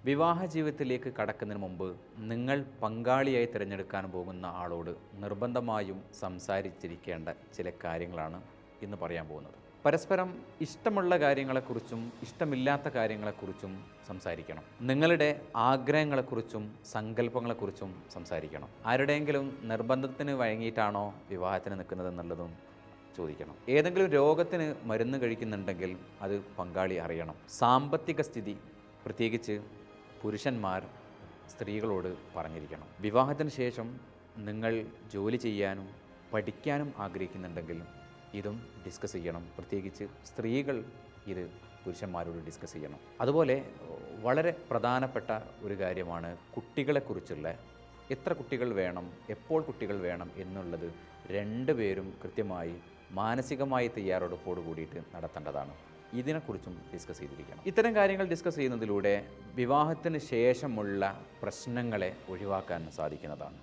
വിവാഹ ജീവിതത്തിലേക്ക് കടക്കുന്നതിന് മുമ്പ് നിങ്ങൾ പങ്കാളിയായി തിരഞ്ഞെടുക്കാൻ പോകുന്ന ആളോട് നിർബന്ധമായും സംസാരിച്ചിരിക്കേണ്ട ചില കാര്യങ്ങളാണ് ഇന്ന് പറയാൻ പോകുന്നത്. പരസ്പരം ഇഷ്ടമുള്ള കാര്യങ്ങളെക്കുറിച്ചും ഇഷ്ടമില്ലാത്ത കാര്യങ്ങളെക്കുറിച്ചും സംസാരിക്കണം. നിങ്ങളുടെ ആഗ്രഹങ്ങളെക്കുറിച്ചും സങ്കല്പങ്ങളെക്കുറിച്ചും സംസാരിക്കണം. ആരുടെയെങ്കിലും നിർബന്ധത്തിന് വഴങ്ങിയിട്ടാണോ വിവാഹത്തിന് നിൽക്കുന്നത് എന്നുള്ളതും ചോദിക്കണം. ഏതെങ്കിലും രോഗത്തിന് മരുന്ന് കഴിക്കുന്നുണ്ടെങ്കിൽ അത് പങ്കാളി അറിയണം. സാമ്പത്തിക സ്ഥിതി പ്രത്യേകിച്ച് പുരുഷന്മാർ സ്ത്രീകളോട് പറഞ്ഞിരിക്കണം. വിവാഹത്തിന് ശേഷം നിങ്ങൾ ജോലി ചെയ്യാനും പഠിക്കാനും ആഗ്രഹിക്കുന്നുണ്ടെങ്കിൽ ഇതും ഡിസ്കസ് ചെയ്യണം. പ്രത്യേകിച്ച് സ്ത്രീകൾ ഇത് പുരുഷന്മാരോട് ഡിസ്കസ് ചെയ്യണം. അതുപോലെ വളരെ പ്രധാനപ്പെട്ട ഒരു കാര്യമാണ് കുട്ടികളെക്കുറിച്ചുള്ള എത്ര കുട്ടികൾ വേണം, എപ്പോൾ കുട്ടികൾ വേണം എന്നുള്ളത് രണ്ടുപേരും കൃത്യമായി മാനസികമായി തയ്യാറെടുപ്പോട് കൂടിയിട്ട് നടത്തേണ്ടതാണ്. ഇതിനെക്കുറിച്ചും ഡിസ്കസ് ചെയ്തിരിക്കണം. ഇത്തരം കാര്യങ്ങൾ ഡിസ്കസ് ചെയ്യുന്നതിലൂടെ വിവാഹത്തിന് ശേഷമുള്ള പ്രശ്നങ്ങളെ ഒഴിവാക്കാൻ സാധിക്കുന്നതാണ്.